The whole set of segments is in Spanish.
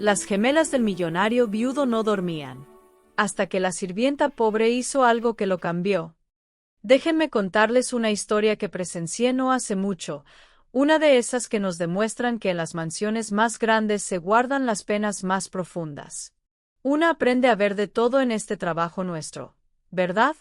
Las gemelas del millonario viudo no dormían, hasta que la sirvienta pobre hizo algo que lo cambió. Déjenme contarles una historia que presencié no hace mucho, una de esas que nos demuestran que en las mansiones más grandes se guardan las penas más profundas. Una aprende a ver de todo en este trabajo nuestro, ¿verdad?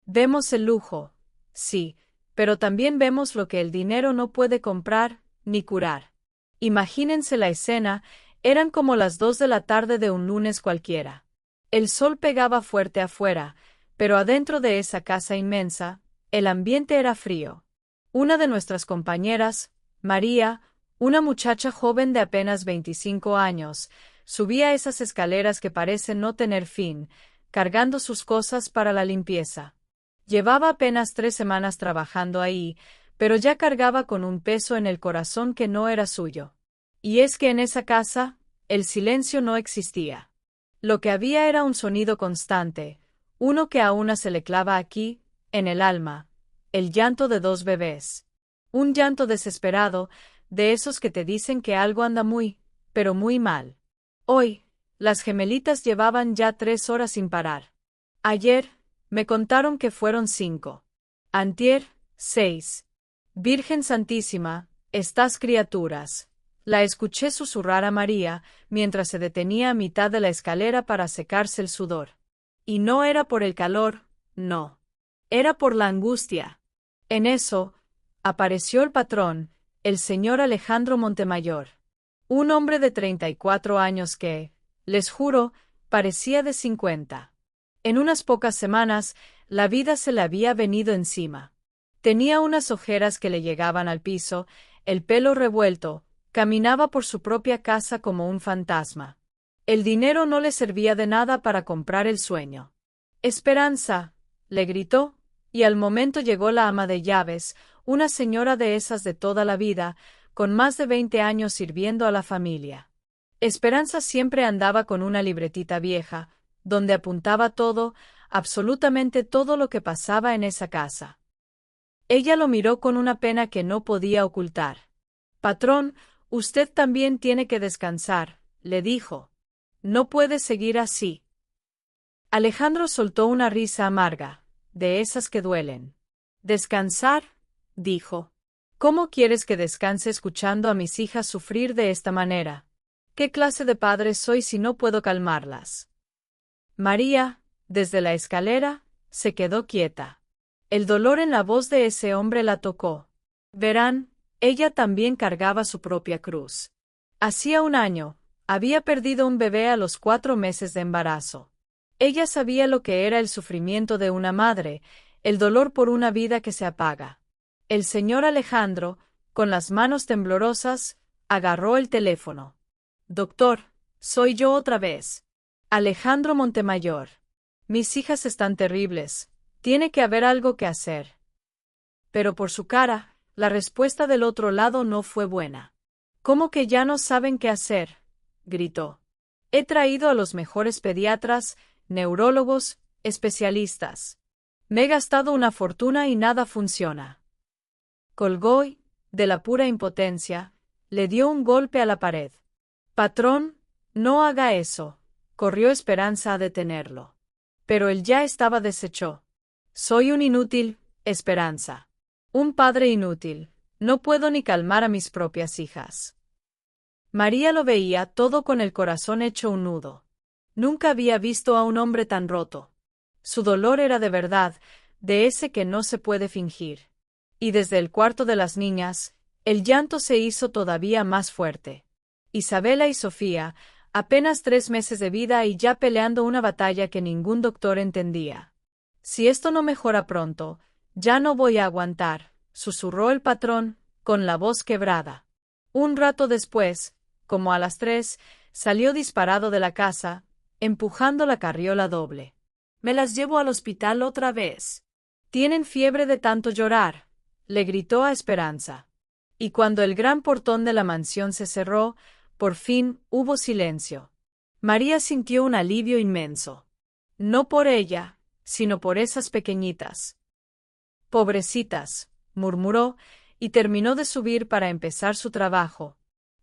Vemos el lujo, sí, pero también vemos lo que el dinero no puede comprar, ni curar. Imagínense la escena, eran como las 2 de la tarde de un lunes cualquiera. El sol pegaba fuerte afuera, pero adentro de esa casa inmensa, el ambiente era frío. Una de nuestras compañeras, María, una muchacha joven de apenas 25 años, subía esas escaleras que parecen no tener fin, cargando sus cosas para la limpieza. Llevaba apenas 3 semanas trabajando ahí, pero ya cargaba con un peso en el corazón que no era suyo. Y es que en esa casa, el silencio no existía. Lo que había era un sonido constante, uno que a una se le clava aquí, en el alma, el llanto de 2 bebés. Un llanto desesperado, de esos que te dicen que algo anda muy, pero muy mal. Hoy, las gemelitas llevaban ya 3 horas sin parar. Ayer, me contaron que fueron 5. Antier, 6. Virgen Santísima, estas criaturas. La escuché susurrar a María, mientras se detenía a mitad de la escalera para secarse el sudor. Y no era por el calor, no. Era por la angustia. En eso, apareció el patrón, el señor Alejandro Montemayor. Un hombre de 34 años que, les juro, parecía de 50. En unas pocas semanas, la vida se le había venido encima. Tenía unas ojeras que le llegaban al piso, el pelo revuelto, caminaba por su propia casa como un fantasma. El dinero no le servía de nada para comprar el sueño. «Esperanza», le gritó, y al momento llegó la ama de llaves, una señora de esas de toda la vida, con más de 20 años sirviendo a la familia. Esperanza siempre andaba con una libretita vieja, donde apuntaba todo, absolutamente todo lo que pasaba en esa casa. Ella lo miró con una pena que no podía ocultar. «Patrón, usted también tiene que descansar», le dijo. «No puede seguir así». Alejandro soltó una risa amarga, de esas que duelen. «¿Descansar?», dijo. «¿Cómo quieres que descanse escuchando a mis hijas sufrir de esta manera? ¿Qué clase de padre soy si no puedo calmarlas?». María, desde la escalera, se quedó quieta. El dolor en la voz de ese hombre la tocó. Verán, ella también cargaba su propia cruz. Hacía 1 año, había perdido un bebé a los 4 meses de embarazo. Ella sabía lo que era el sufrimiento de una madre, el dolor por una vida que se apaga. El señor Alejandro, con las manos temblorosas, agarró el teléfono. «Doctor, soy yo otra vez. Alejandro Montemayor. Mis hijas están terribles, tiene que haber algo que hacer». Pero por su cara, la respuesta del otro lado no fue buena. «¿Cómo que ya no saben qué hacer?», gritó. «He traído a los mejores pediatras, neurólogos, especialistas. Me he gastado una fortuna y nada funciona». Colgó y, de la pura impotencia, le dio un golpe a la pared. «Patrón, no haga eso», corrió Esperanza a detenerlo. Pero él ya estaba deshecho. «Soy un inútil, Esperanza. Un padre inútil. No puedo ni calmar a mis propias hijas». María lo veía todo con el corazón hecho un nudo. Nunca había visto a un hombre tan roto. Su dolor era de verdad, de ese que no se puede fingir. Y desde el cuarto de las niñas, el llanto se hizo todavía más fuerte. Isabela y Sofía, apenas 3 meses de vida y ya peleando una batalla que ningún doctor entendía. «Si esto no mejora pronto, ya no voy a aguantar», susurró el patrón, con la voz quebrada. Un rato después, como a las 3, salió disparado de la casa, empujando la carriola doble. «Me las llevo al hospital otra vez. Tienen fiebre de tanto llorar», le gritó a Esperanza. Y cuando el gran portón de la mansión se cerró, por fin hubo silencio. María sintió un alivio inmenso. No por ella, sino por esas pequeñitas. «Pobrecitas», murmuró, y terminó de subir para empezar su trabajo.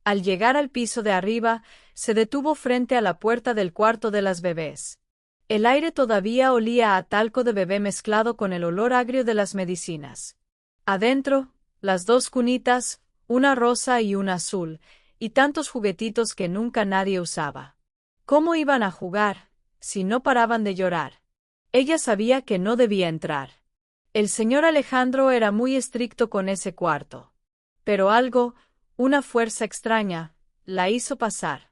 Al llegar al piso de arriba, se detuvo frente a la puerta del cuarto de las bebés. El aire todavía olía a talco de bebé mezclado con el olor agrio de las medicinas. Adentro, las dos cunitas, una rosa y una azul, y tantos juguetitos que nunca nadie usaba. ¿Cómo iban a jugar, si no paraban de llorar? Ella sabía que no debía entrar. El señor Alejandro era muy estricto con ese cuarto. Pero algo, una fuerza extraña, la hizo pasar.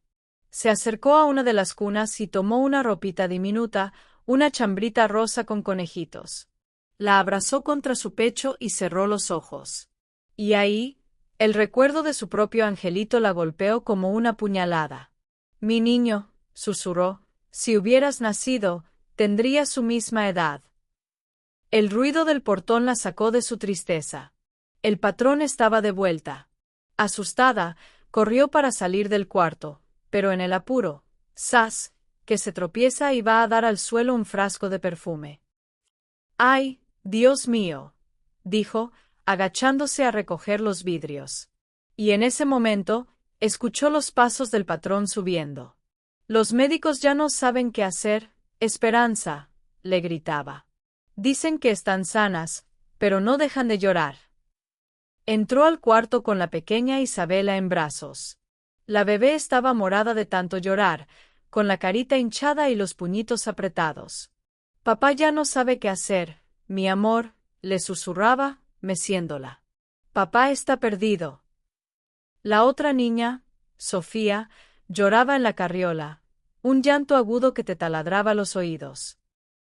Se acercó a una de las cunas y tomó una ropita diminuta, una chambrita rosa con conejitos. La abrazó contra su pecho y cerró los ojos. Y ahí, el recuerdo de su propio angelito la golpeó como una puñalada. Mi niño, susurró, si hubieras nacido, tendrías su misma edad. El ruido del portón la sacó de su tristeza. El patrón estaba de vuelta. Asustada, corrió para salir del cuarto, pero en el apuro, ¡zas!, que se tropieza y va a dar al suelo un frasco de perfume. ¡Ay, Dios mío!, dijo, agachándose a recoger los vidrios. Y en ese momento, escuchó los pasos del patrón subiendo. Los médicos ya no saben qué hacer, Esperanza, le gritaba. Dicen que están sanas, pero no dejan de llorar. Entró al cuarto con la pequeña Isabela en brazos. La bebé estaba morada de tanto llorar, con la carita hinchada y los puñitos apretados. Papá ya no sabe qué hacer, mi amor, le susurraba, meciéndola. Papá está perdido. La otra niña, Sofía, lloraba en la carriola, un llanto agudo que te taladraba los oídos.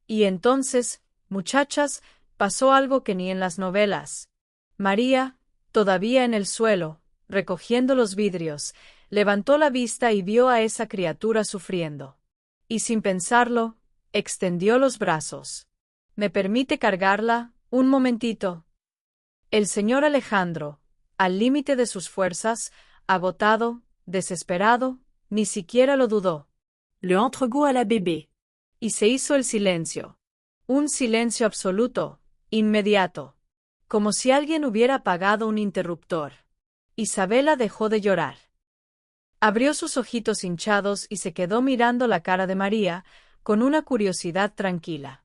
Y entonces, muchachas, pasó algo que ni en las novelas. María, todavía en el suelo, recogiendo los vidrios, levantó la vista y vio a esa criatura sufriendo. Y sin pensarlo, extendió los brazos. ¿Me permite cargarla, un momentito? El señor Alejandro, al límite de sus fuerzas, agotado, desesperado, ni siquiera lo dudó. Le entregó a la bebé. Y se hizo el silencio. Un silencio absoluto, inmediato. Como si alguien hubiera apagado un interruptor. Isabela dejó de llorar. Abrió sus ojitos hinchados y se quedó mirando la cara de María, con una curiosidad tranquila.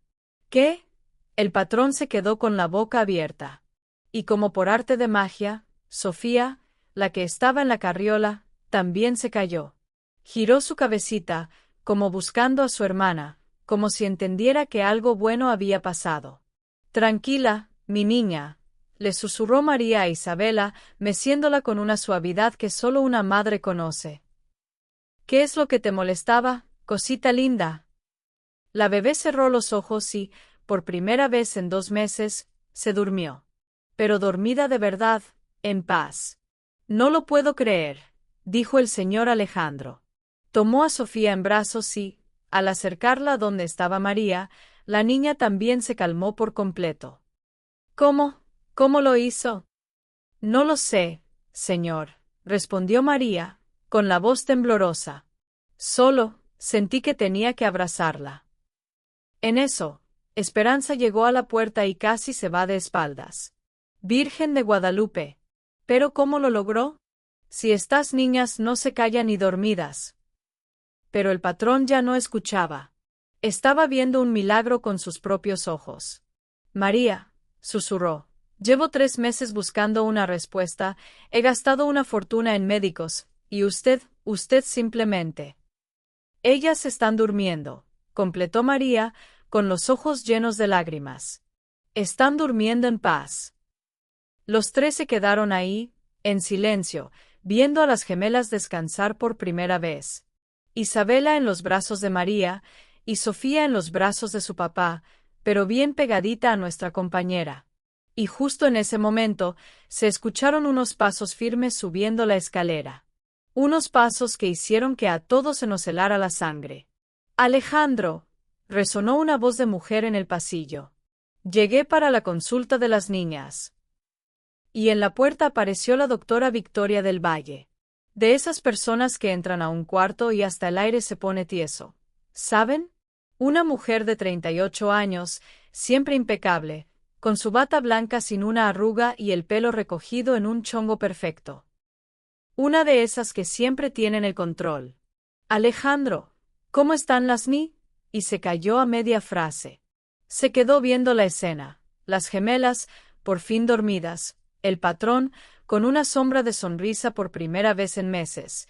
¿Qué? El patrón se quedó con la boca abierta. Y como por arte de magia, Sofía, la que estaba en la carriola, también se cayó. Giró su cabecita, como buscando a su hermana, como si entendiera que algo bueno había pasado. Tranquila, mi niña, le susurró María a Isabela, meciéndola con una suavidad que solo una madre conoce. ¿Qué es lo que te molestaba, cosita linda? La bebé cerró los ojos y, por primera vez en 2 meses, se durmió. Pero dormida de verdad, en paz. No lo puedo creer, dijo el señor Alejandro. Tomó a Sofía en brazos y, al acercarla donde estaba María, la niña también se calmó por completo. ¿Cómo? ¿Cómo lo hizo? No lo sé, señor, respondió María, con la voz temblorosa. Solo, sentí que tenía que abrazarla. En eso, Esperanza llegó a la puerta y casi se va de espaldas. Virgen de Guadalupe. ¿Pero cómo lo logró? Si estas niñas no se callan ni dormidas. Pero el patrón ya no escuchaba. Estaba viendo un milagro con sus propios ojos. María, susurró. Llevo 3 meses buscando una respuesta, he gastado una fortuna en médicos, y usted simplemente. Ellas están durmiendo, completó María, con los ojos llenos de lágrimas. Están durmiendo en paz. Los 3 se quedaron ahí, en silencio, viendo a las gemelas descansar por primera vez. Isabela en los brazos de María, y Sofía en los brazos de su papá, pero bien pegadita a nuestra compañera. Y justo en ese momento, se escucharon unos pasos firmes subiendo la escalera. Unos pasos que hicieron que a todos se nos helara la sangre. Alejandro, resonó una voz de mujer en el pasillo. Llegué para la consulta de las niñas. Y en la puerta apareció la doctora Victoria del Valle. De esas personas que entran a un cuarto y hasta el aire se pone tieso. ¿Saben? Una mujer de 38 años, siempre impecable, con su bata blanca sin una arruga y el pelo recogido en un chongo perfecto. Una de esas que siempre tienen el control. Alejandro, ¿cómo están las ni? Y se cayó a media frase. Se quedó viendo la escena, las gemelas, por fin dormidas, el patrón, con una sombra de sonrisa por primera vez en meses,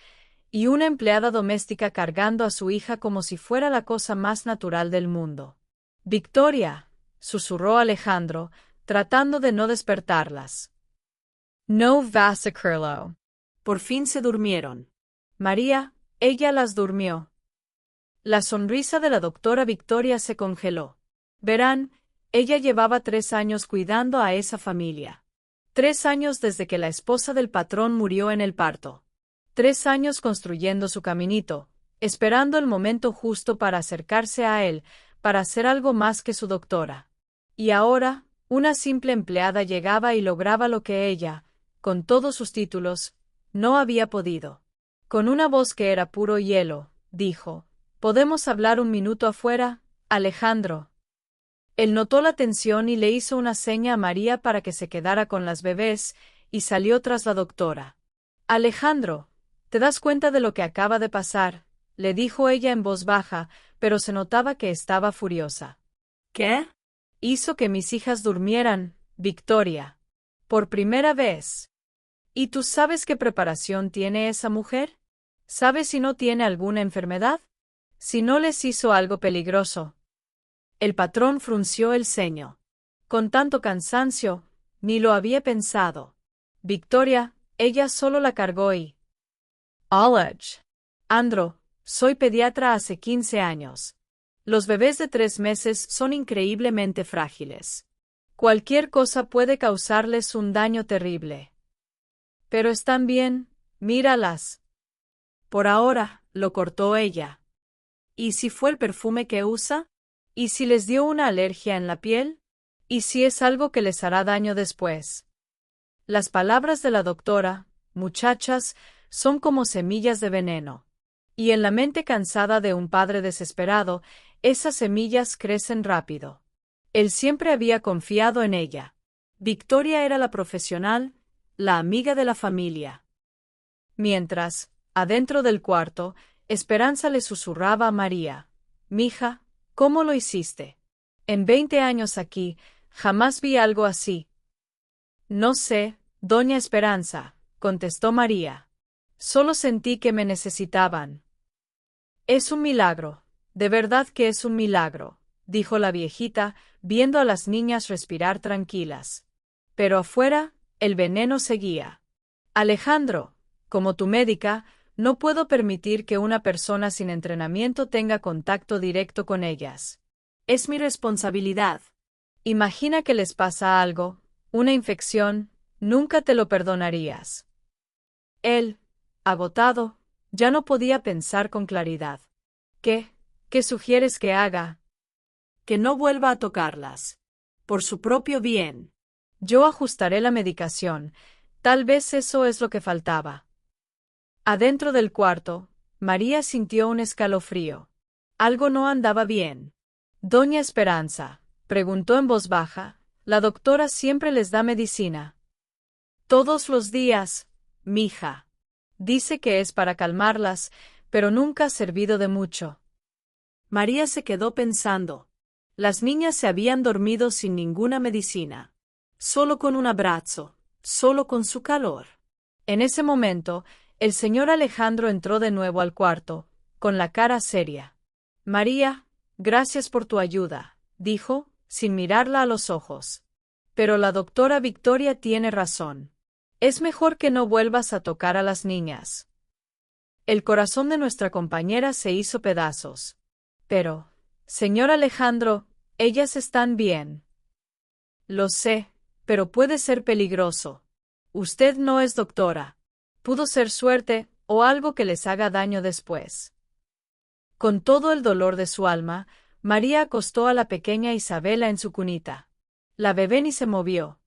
y una empleada doméstica cargando a su hija como si fuera la cosa más natural del mundo. Victoria, susurró Alejandro, tratando de no despertarlas. No vas a creerlo. Por fin se durmieron. María, ella las durmió. La sonrisa de la doctora Victoria se congeló. Verán, ella llevaba 3 años cuidando a esa familia. 3 años desde que la esposa del patrón murió en el parto. 3 años construyendo su caminito, esperando el momento justo para acercarse a él, para hacer algo más que su doctora. Y ahora, una simple empleada llegaba y lograba lo que ella, con todos sus títulos, no había podido. Con una voz que era puro hielo, dijo: ¿Podemos hablar un minuto afuera, Alejandro? Él notó la tensión y le hizo una seña a María para que se quedara con las bebés, y salió tras la doctora. Alejandro, ¿te das cuenta de lo que acaba de pasar?, le dijo ella en voz baja, pero se notaba que estaba furiosa. ¿Qué? Hizo que mis hijas durmieran, Victoria. Por primera vez. ¿Y tú sabes qué preparación tiene esa mujer? ¿Sabes si no tiene alguna enfermedad? Si no les hizo algo peligroso. El patrón frunció el ceño. Con tanto cansancio, ni lo había pensado. Victoria, ella solo la cargó y... Alej. Andro, soy pediatra hace 15 años. Los bebés de 3 meses son increíblemente frágiles. Cualquier cosa puede causarles un daño terrible. Pero están bien, míralas. Por ahora, lo cortó ella. ¿Y si fue el perfume que usa? ¿Y si les dio una alergia en la piel? ¿Y si es algo que les hará daño después? Las palabras de la doctora, muchachas, son como semillas de veneno. Y en la mente cansada de un padre desesperado, esas semillas crecen rápido. Él siempre había confiado en ella. Victoria era la profesional, la amiga de la familia. Mientras, adentro del cuarto, Esperanza le susurraba a María: «Mija, ¿cómo lo hiciste? En 20 años aquí, jamás vi algo así». «No sé, doña Esperanza», contestó María. «Solo sentí que me necesitaban». «Es un milagro, de verdad que es un milagro», dijo la viejita, viendo a las niñas respirar tranquilas. Pero afuera, el veneno seguía. «Alejandro, como tu médica, no puedo permitir que una persona sin entrenamiento tenga contacto directo con ellas. Es mi responsabilidad. Imagina que les pasa algo, una infección, nunca te lo perdonarías». Él, agotado, ya no podía pensar con claridad. ¿Qué sugieres que haga? Que no vuelva a tocarlas. Por su propio bien. Yo ajustaré la medicación, tal vez eso es lo que faltaba. Adentro del cuarto, María sintió un escalofrío. Algo no andaba bien. «Doña Esperanza», preguntó en voz baja, «¿la doctora siempre les da medicina?» «Todos los días, mija. Dice que es para calmarlas, pero nunca ha servido de mucho». María se quedó pensando. Las niñas se habían dormido sin ninguna medicina. Solo con un abrazo, solo con su calor. En ese momento, el señor Alejandro entró de nuevo al cuarto, con la cara seria. «María, gracias por tu ayuda», dijo, sin mirarla a los ojos. «Pero la doctora Victoria tiene razón. Es mejor que no vuelvas a tocar a las niñas». El corazón de nuestra compañera se hizo pedazos. «Pero, señor Alejandro, ellas están bien». «Lo sé, pero puede ser peligroso. Usted no es doctora. Pudo ser suerte, o algo que les haga daño después». Con todo el dolor de su alma, María acostó a la pequeña Isabela en su cunita. La bebé ni se movió.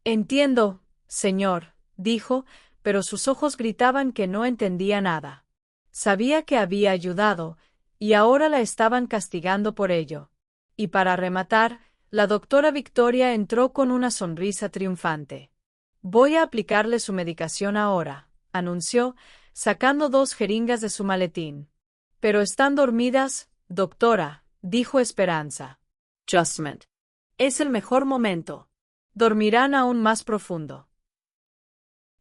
«Entiendo, señor», dijo, pero sus ojos gritaban que no entendía nada. Sabía que había ayudado, y ahora la estaban castigando por ello. Y para rematar, la doctora Victoria entró con una sonrisa triunfante. «Voy a aplicarle su medicación ahora», anunció, sacando 2 jeringas de su maletín. Pero están dormidas, doctora, dijo Esperanza. Justment. Es el mejor momento. Dormirán aún más profundo.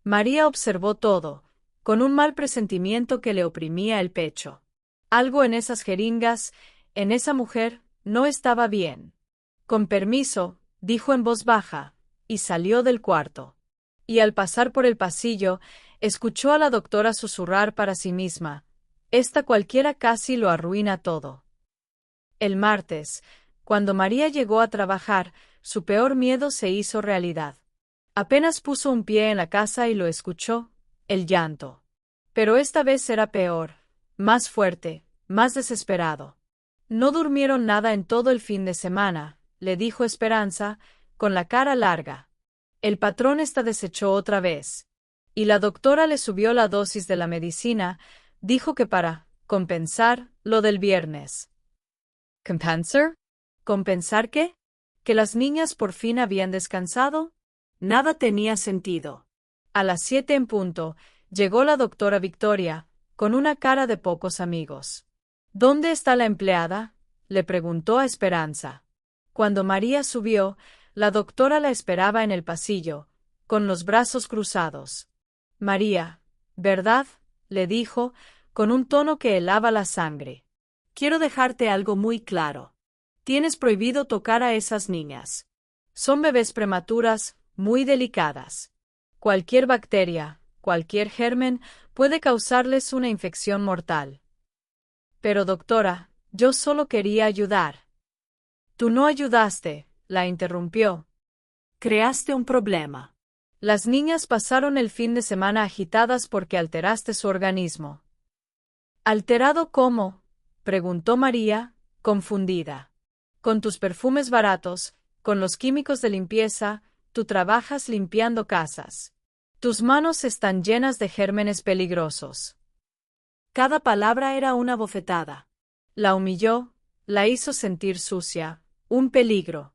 María observó todo, con un mal presentimiento que le oprimía el pecho. Algo en esas jeringas, en esa mujer, no estaba bien. Con permiso, dijo en voz baja, y salió del cuarto. Y al pasar por el pasillo, escuchó a la doctora susurrar para sí misma: «Esta cualquiera casi lo arruina todo». El martes, cuando María llegó a trabajar, su peor miedo se hizo realidad. Apenas puso un pie en la casa y lo escuchó, el llanto. Pero esta vez era peor, más fuerte, más desesperado. No durmieron nada en todo el fin de semana, le dijo Esperanza, con la cara larga. El patrón está deshecho otra vez. Y la doctora le subió la dosis de la medicina, dijo que para compensar lo del viernes. ¿Compensar? ¿Compensar qué? ¿Que las niñas por fin habían descansado? Nada tenía sentido. A las 7 en punto, llegó la doctora Victoria, con una cara de pocos amigos. ¿Dónde está la empleada?, le preguntó a Esperanza. Cuando María subió, la doctora la esperaba en el pasillo, con los brazos cruzados. María, ¿verdad?, le dijo, con un tono que helaba la sangre. Quiero dejarte algo muy claro. Tienes prohibido tocar a esas niñas. Son bebés prematuras, muy delicadas. Cualquier bacteria, cualquier germen, puede causarles una infección mortal. Pero doctora, yo solo quería ayudar. Tú no ayudaste, la interrumpió. Creaste un problema. Las niñas pasaron el fin de semana agitadas porque alteraste su organismo. ¿Alterado cómo?, preguntó María, confundida. Con tus perfumes baratos, con los químicos de limpieza, tú trabajas limpiando casas. Tus manos están llenas de gérmenes peligrosos. Cada palabra era una bofetada. La humilló, la hizo sentir sucia, un peligro.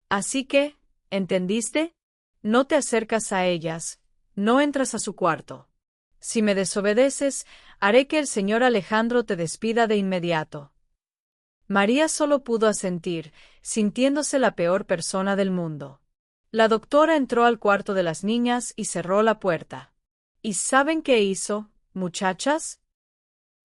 Así que, ¿entendiste? No te acercas a ellas, no entras a su cuarto. Si me desobedeces, haré que el señor Alejandro te despida de inmediato. María solo pudo asentir, sintiéndose la peor persona del mundo. La doctora entró al cuarto de las niñas y cerró la puerta. ¿Y saben qué hizo, muchachas?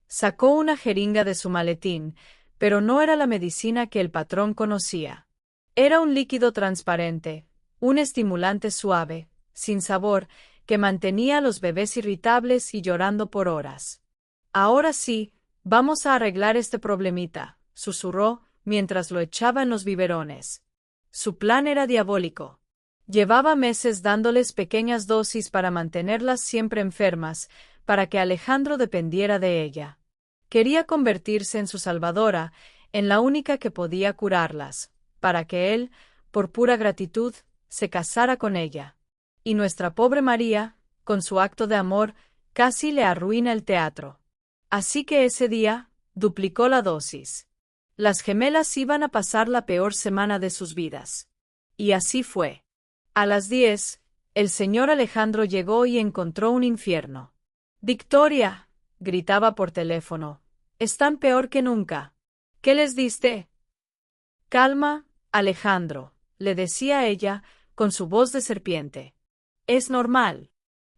Sacó una jeringa de su maletín, pero no era la medicina que el patrón conocía. Era un líquido transparente, un estimulante suave, sin sabor, que mantenía a los bebés irritables y llorando por horas. Ahora sí, vamos a arreglar este problemita, susurró, mientras lo echaba en los biberones. Su plan era diabólico. Llevaba meses dándoles pequeñas dosis para mantenerlas siempre enfermas, para que Alejandro dependiera de ella. Quería convertirse en su salvadora, en la única que podía curarlas, para que él, por pura gratitud, se casara con ella. Y nuestra pobre María, con su acto de amor, casi le arruina el teatro. Así que ese día, duplicó la dosis. Las gemelas iban a pasar la peor semana de sus vidas. Y así fue. A las 10, el señor Alejandro llegó y encontró un infierno. «Victoria», gritaba por teléfono, «están peor que nunca. ¿Qué les diste?» «Calma, Alejandro», le decía ella, con su voz de serpiente. «Es normal.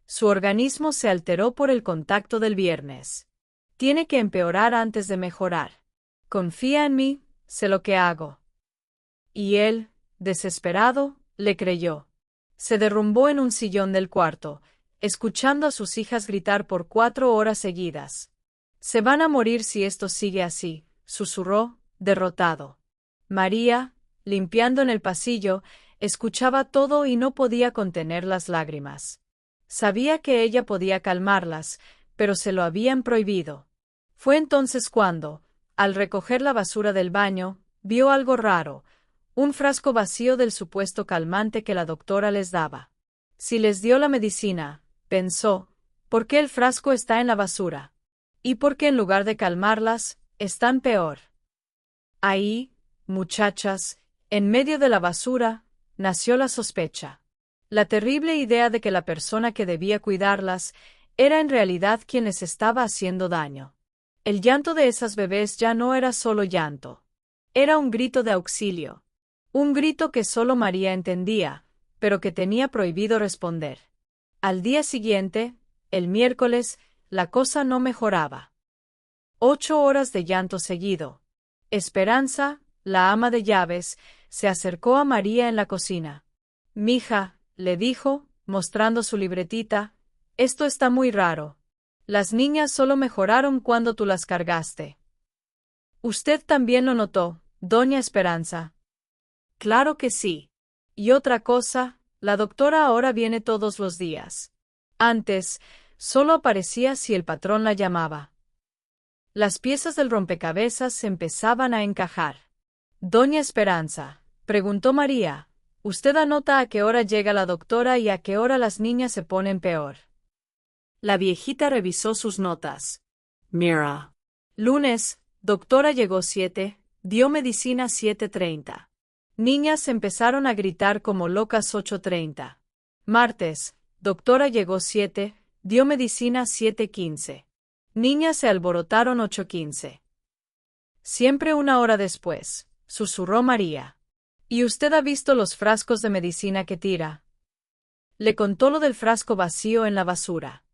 Su organismo se alteró por el contacto del viernes. Tiene que empeorar antes de mejorar. Confía en mí, sé lo que hago». Y él, desesperado, le creyó. Se derrumbó en un sillón del cuarto, escuchando a sus hijas gritar por 4 horas seguidas. «Se van a morir si esto sigue así», susurró, derrotado. María, limpiando en el pasillo, escuchaba todo y no podía contener las lágrimas. Sabía que ella podía calmarlas, pero se lo habían prohibido. Fue entonces cuando, al recoger la basura del baño, vio algo raro, un frasco vacío del supuesto calmante que la doctora les daba. Si les dio la medicina, pensó, ¿por qué el frasco está en la basura? ¿Y por qué en lugar de calmarlas, están peor? Ahí, muchachas, en medio de la basura, nació la sospecha. La terrible idea de que la persona que debía cuidarlas era en realidad quien les estaba haciendo daño. El llanto de esas bebés ya no era solo llanto. Era un grito de auxilio. Un grito que solo María entendía, pero que tenía prohibido responder. Al día siguiente, el miércoles, la cosa no mejoraba. 8 horas de llanto seguido. Esperanza, la ama de llaves, se acercó a María en la cocina. «Mija», le dijo, mostrando su libretita, «esto está muy raro. Las niñas solo mejoraron cuando tú las cargaste». «¿Usted también lo notó, doña Esperanza?» «Claro que sí. Y otra cosa, la doctora ahora viene todos los días. Antes, solo aparecía si el patrón la llamaba». Las piezas del rompecabezas se empezaban a encajar. «Doña Esperanza», preguntó María, «¿usted anota a qué hora llega la doctora y a qué hora las niñas se ponen peor?» La viejita revisó sus notas. «Mira. Lunes, doctora llegó 7, dio medicina 7:30. Niñas empezaron a gritar como locas 8:30. Martes, doctora llegó 7, dio medicina 7:15. Niñas se alborotaron 8:15. Siempre una hora después, susurró María. «¿Y usted ha visto los frascos de medicina que tira?» Le contó lo del frasco vacío en la basura.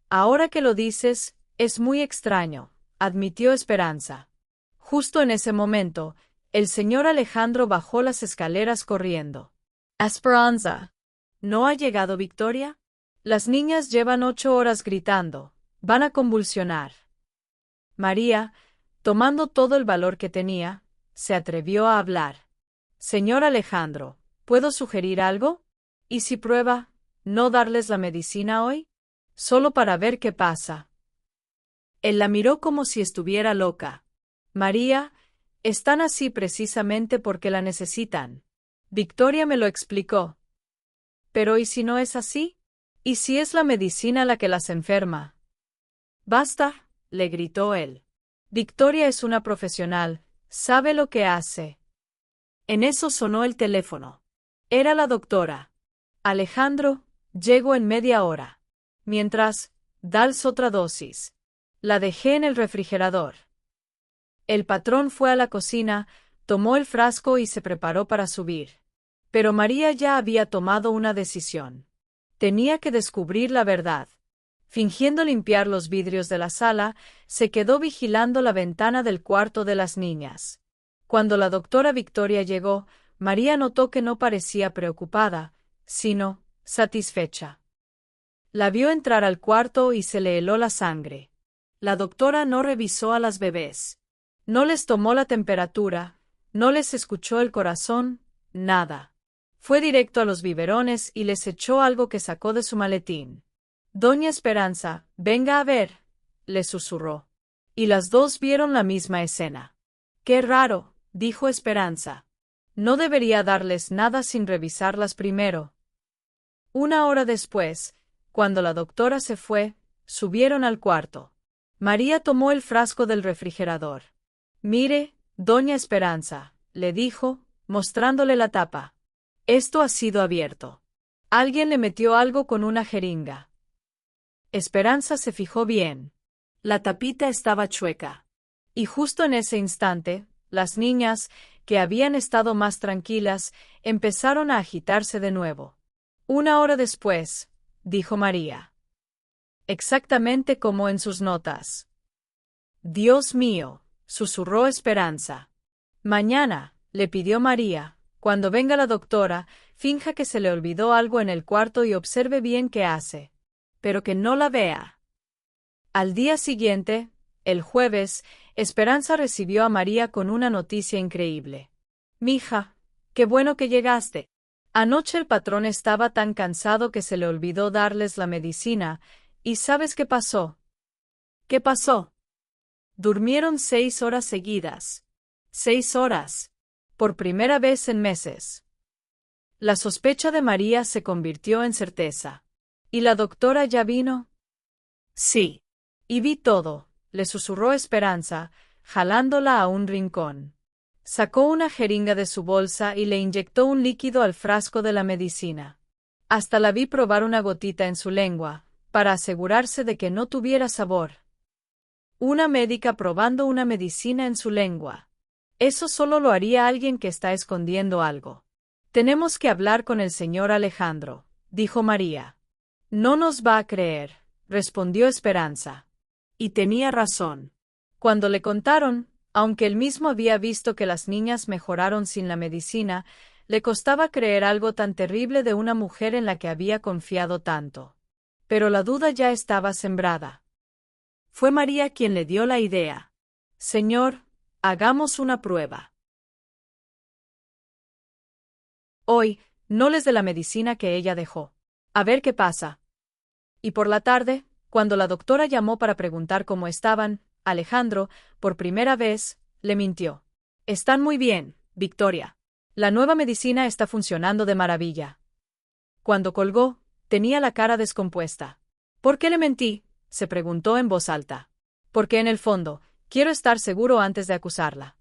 «Ahora que lo dices, es muy extraño», admitió Esperanza. Justo en ese momento, el señor Alejandro bajó las escaleras corriendo. «Esperanza, ¿no ha llegado Victoria? Las niñas llevan 8 horas gritando, van a convulsionar». María, tomando todo el valor que tenía, se atrevió a hablar. «Señor Alejandro, ¿puedo sugerir algo? ¿Y si prueba no darles la medicina hoy? Solo para ver qué pasa». Él la miró como si estuviera loca. «María, están así precisamente porque la necesitan. Victoria me lo explicó». «Pero ¿y si no es así? ¿Y si es la medicina la que las enferma?» «Basta», le gritó él. «Victoria es una profesional, sabe lo que hace». En eso sonó el teléfono. Era la doctora. «Alejandro, llego en media hora. Mientras, dals otra dosis. La dejé en el refrigerador». El patrón fue a la cocina, tomó el frasco y se preparó para subir. Pero María ya había tomado una decisión. Tenía que descubrir la verdad. Fingiendo limpiar los vidrios de la sala, se quedó vigilando la ventana del cuarto de las niñas. Cuando la doctora Victoria llegó, María notó que no parecía preocupada, sino satisfecha. La vio entrar al cuarto y se le heló la sangre. La doctora no revisó a las bebés. No les tomó la temperatura, no les escuchó el corazón, nada. Fue directo a los biberones y les echó algo que sacó de su maletín. «Doña Esperanza, venga a ver», le susurró. Y las dos vieron la misma escena. «Qué raro», dijo Esperanza. «No debería darles nada sin revisarlas primero». Una hora después, cuando la doctora se fue, subieron al cuarto. María tomó el frasco del refrigerador. «Mire, doña Esperanza», le dijo, mostrándole la tapa. «Esto ha sido abierto. Alguien le metió algo con una jeringa». Esperanza se fijó bien. La tapita estaba chueca. Y justo en ese instante, las niñas, que habían estado más tranquilas, empezaron a agitarse de nuevo. «Una hora después», dijo María. «Exactamente como en sus notas». «Dios mío», susurró Esperanza. «Mañana», le pidió María, «cuando venga la doctora, finja que se le olvidó algo en el cuarto y observe bien qué hace. Pero que no la vea». Al día siguiente, el jueves, Esperanza recibió a María con una noticia increíble. «Mija, qué bueno que llegaste. Anoche el patrón estaba tan cansado que se le olvidó darles la medicina, ¿y sabes qué pasó?» «¿Qué pasó?» «Durmieron 6 horas seguidas». «¿6 horas? Por primera vez en meses». La sospecha de María se convirtió en certeza. «¿Y la doctora ya vino?» «Sí. Y vi todo», le susurró Esperanza, jalándola a un rincón. Sacó una jeringa de su bolsa y le inyectó un líquido al frasco de la medicina. Hasta la vi probar una gotita en su lengua, para asegurarse de que no tuviera sabor. Una médica probando una medicina en su lengua. Eso solo lo haría alguien que está escondiendo algo. Tenemos que hablar con el señor Alejandro, dijo María. No nos va a creer, respondió Esperanza. Y tenía razón. Cuando le contaron, aunque él mismo había visto que las niñas mejoraron sin la medicina, le costaba creer algo tan terrible de una mujer en la que había confiado tanto. Pero la duda ya estaba sembrada. Fue María quien le dio la idea. Señor, hagamos una prueba. Hoy, no les dé la medicina que ella dejó. A ver qué pasa. Y por la tarde, cuando la doctora llamó para preguntar cómo estaban, Alejandro, por primera vez, le mintió. Están muy bien, Victoria. La nueva medicina está funcionando de maravilla. Cuando colgó, tenía la cara descompuesta. ¿Por qué le mentí?, se preguntó en voz alta. Porque en el fondo, quiero estar seguro antes de acusarla.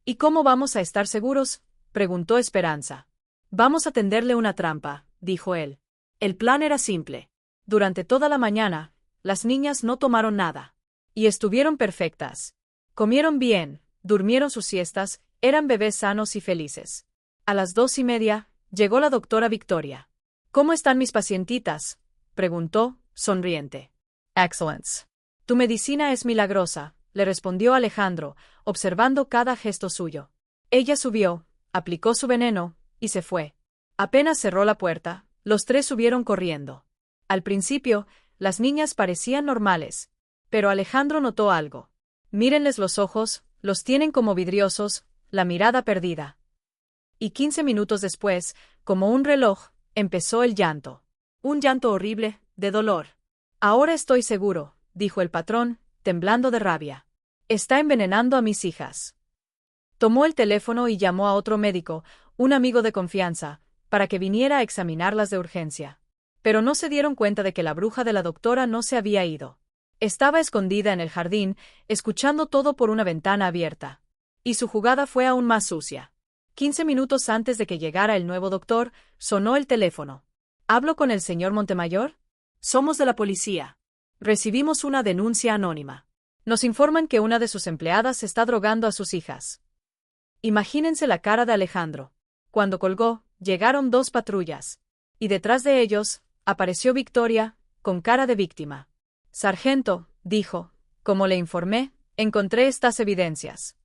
¿Y cómo vamos a estar seguros?, preguntó Esperanza. Vamos a tenderle una trampa, dijo él. El plan era simple. Durante toda la mañana, las niñas no tomaron nada. Y estuvieron perfectas. Comieron bien, durmieron sus siestas, eran bebés sanos y felices. A las 2:30, llegó la doctora Victoria. ¿Cómo están mis pacientitas?, preguntó, sonriente. Excellence. Tu medicina es milagrosa, le respondió Alejandro, observando cada gesto suyo. Ella subió, aplicó su veneno, y se fue. Apenas cerró la puerta, los tres subieron corriendo. Al principio, las niñas parecían normales, pero Alejandro notó algo. Mírenles los ojos, los tienen como vidriosos, la mirada perdida. Y 15 minutos después, como un reloj, empezó el llanto. Un llanto horrible, de dolor. Ahora estoy seguro, dijo el patrón, temblando de rabia. Está envenenando a mis hijas. Tomó el teléfono y llamó a otro médico, un amigo de confianza, para que viniera a examinarlas de urgencia. Pero no se dieron cuenta de que la bruja de la doctora no se había ido. Estaba escondida en el jardín, escuchando todo por una ventana abierta. Y su jugada fue aún más sucia. 15 minutos antes de que llegara el nuevo doctor, sonó el teléfono. ¿Hablo con el señor Montemayor? Somos de la policía. Recibimos una denuncia anónima. Nos informan que una de sus empleadas está drogando a sus hijas. Imagínense la cara de Alejandro. Cuando colgó, llegaron 2 patrullas. Y detrás de ellos, apareció Victoria, con cara de víctima. Sargento, dijo, como le informé, encontré estas evidencias.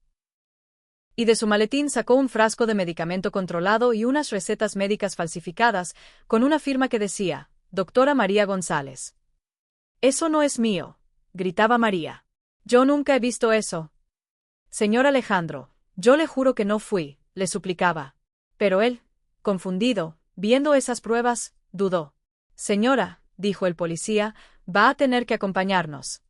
Y de su maletín sacó un frasco de medicamento controlado y unas recetas médicas falsificadas, con una firma que decía, Doctora María González. Eso no es mío, gritaba María. Yo nunca he visto eso. Señor Alejandro, yo le juro que no fui, le suplicaba. Pero él, confundido, viendo esas pruebas, dudó. Señora, dijo el policía, va a tener que acompañarnos.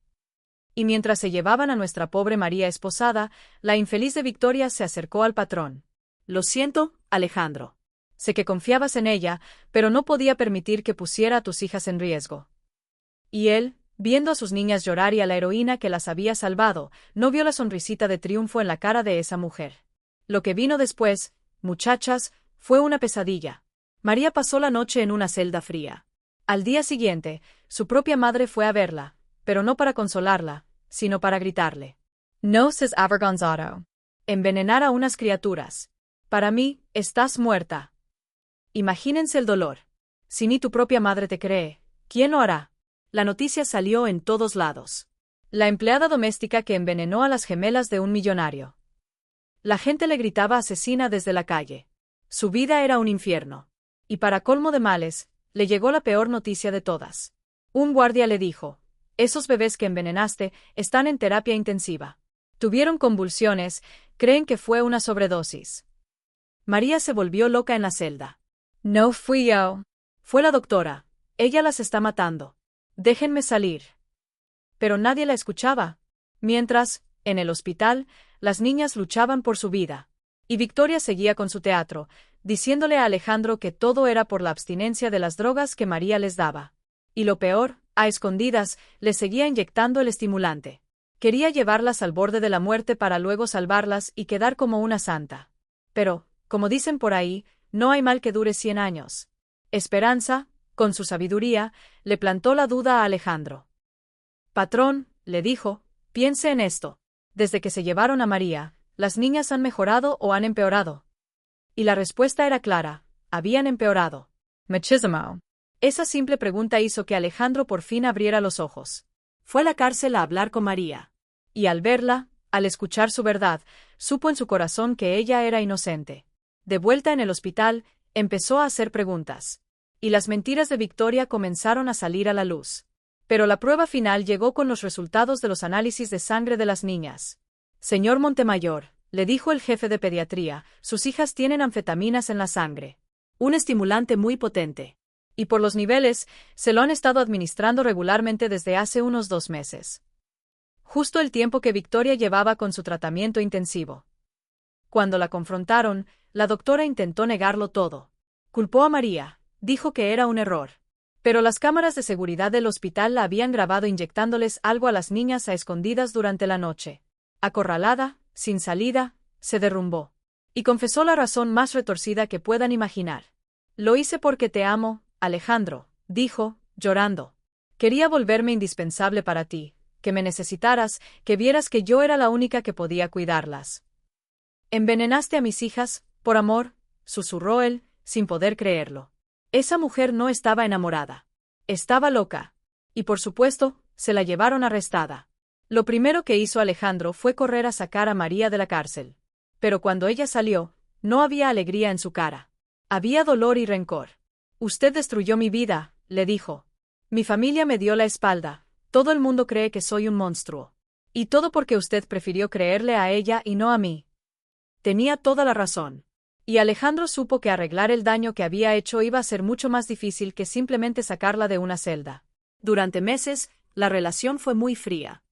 Y mientras se llevaban a nuestra pobre María esposada, la infeliz de Victoria se acercó al patrón. Lo siento, Alejandro. Sé que confiabas en ella, pero no podía permitir que pusiera a tus hijas en riesgo. Y él, viendo a sus niñas llorar y a la heroína que las había salvado, no vio la sonrisita de triunfo en la cara de esa mujer. Lo que vino después, muchachas, fue una pesadilla. María pasó la noche en una celda fría. Al día siguiente, su propia madre fue a verla, pero no para consolarla, sino para gritarle. No seas avergonzado. Envenenar a unas criaturas. Para mí, estás muerta. Imagínense el dolor. Si ni tu propia madre te cree, ¿quién lo hará? La noticia salió en todos lados. La empleada doméstica que envenenó a las gemelas de un millonario. La gente le gritaba asesina desde la calle. Su vida era un infierno. Y para colmo de males, le llegó la peor noticia de todas. Un guardia le dijo, esos bebés que envenenaste están en terapia intensiva. Tuvieron convulsiones, creen que fue una sobredosis. María se volvió loca en la celda. No fui yo. Fue la doctora. Ella las está matando. Déjenme salir. Pero nadie la escuchaba. Mientras, en el hospital, las niñas luchaban por su vida. Y Victoria seguía con su teatro, diciéndole a Alejandro que todo era por la abstinencia de las drogas que María les daba. Y lo peor, a escondidas, les seguía inyectando el estimulante. Quería llevarlas al borde de la muerte para luego salvarlas y quedar como una santa. Pero, como dicen por ahí, no hay mal que dure 100 años. Esperanza, con su sabiduría, le plantó la duda a Alejandro. Patrón, le dijo, Piense en esto. Desde que se llevaron a María, ¿las niñas han mejorado o han empeorado? Y la respuesta era clara, habían empeorado. Machismo. Esa simple pregunta hizo que Alejandro por fin abriera los ojos. Fue a la cárcel a hablar con María. Y al verla, al escuchar su verdad, supo en su corazón que ella era inocente. De vuelta en el hospital, empezó a hacer preguntas. Y las mentiras de Victoria comenzaron a salir a la luz. Pero la prueba final llegó con los resultados de los análisis de sangre de las niñas. Señor Montemayor, le dijo el jefe de pediatría, sus hijas tienen anfetaminas en la sangre. Un estimulante muy potente. Y por los niveles, se lo han estado administrando regularmente desde hace unos 2 meses. Justo el tiempo que Victoria llevaba con su tratamiento intensivo. Cuando la confrontaron, la doctora intentó negarlo todo. Culpó a María, dijo que era un error. Pero las cámaras de seguridad del hospital la habían grabado inyectándoles algo a las niñas a escondidas durante la noche. Acorralada, sin salida, se derrumbó. Y confesó la razón más retorcida que puedan imaginar. Lo hice porque te amo, Alejandro, dijo, llorando. Quería volverme indispensable para ti, que me necesitaras, que vieras que yo era la única que podía cuidarlas. Envenenaste a mis hijas, por amor, susurró él, sin poder creerlo. Esa mujer no estaba enamorada. Estaba loca. Y por supuesto, se la llevaron arrestada. Lo primero que hizo Alejandro fue correr a sacar a María de la cárcel. Pero cuando ella salió, no había alegría en su cara. Había dolor y rencor. Usted destruyó mi vida, le dijo. Mi familia me dio la espalda. Todo el mundo cree que soy un monstruo. Y todo porque usted prefirió creerle a ella y no a mí. Tenía toda la razón. Y Alejandro supo que arreglar el daño que había hecho iba a ser mucho más difícil que simplemente sacarla de una celda. Durante meses, la relación fue muy fría.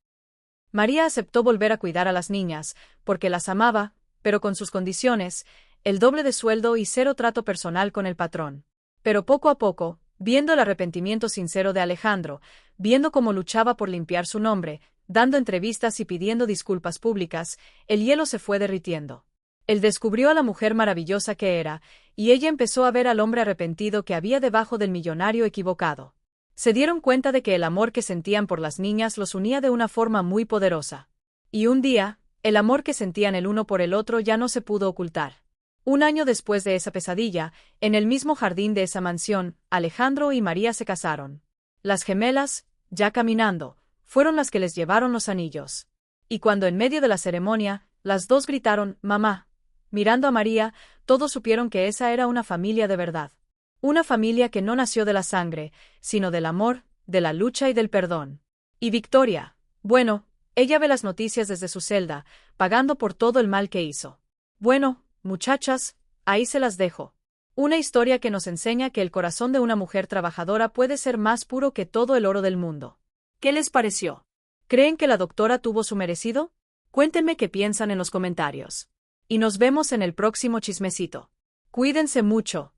María aceptó volver a cuidar a las niñas, porque las amaba, pero con sus condiciones, el doble de sueldo y 0 trato personal con el patrón. Pero poco a poco, viendo el arrepentimiento sincero de Alejandro, viendo cómo luchaba por limpiar su nombre, dando entrevistas y pidiendo disculpas públicas, el hielo se fue derritiendo. Él descubrió a la mujer maravillosa que era, y ella empezó a ver al hombre arrepentido que había debajo del millonario equivocado. Se dieron cuenta de que el amor que sentían por las niñas los unía de una forma muy poderosa. Y un día, el amor que sentían el uno por el otro ya no se pudo ocultar. 1 año después de esa pesadilla, en el mismo jardín de esa mansión, Alejandro y María se casaron. Las gemelas, ya caminando, fueron las que les llevaron los anillos. Y cuando en medio de la ceremonia, las dos gritaron, «Mamá». Mirando a María, todos supieron que esa era una familia de verdad. Una familia que no nació de la sangre, sino del amor, de la lucha y del perdón. Y Victoria, bueno, ella ve las noticias desde su celda, pagando por todo el mal que hizo. Bueno, muchachas, ahí se las dejo. Una historia que nos enseña que el corazón de una mujer trabajadora puede ser más puro que todo el oro del mundo. ¿Qué les pareció? ¿Creen que la doctora tuvo su merecido? Cuéntenme qué piensan en los comentarios. Y nos vemos en el próximo chismecito. Cuídense mucho.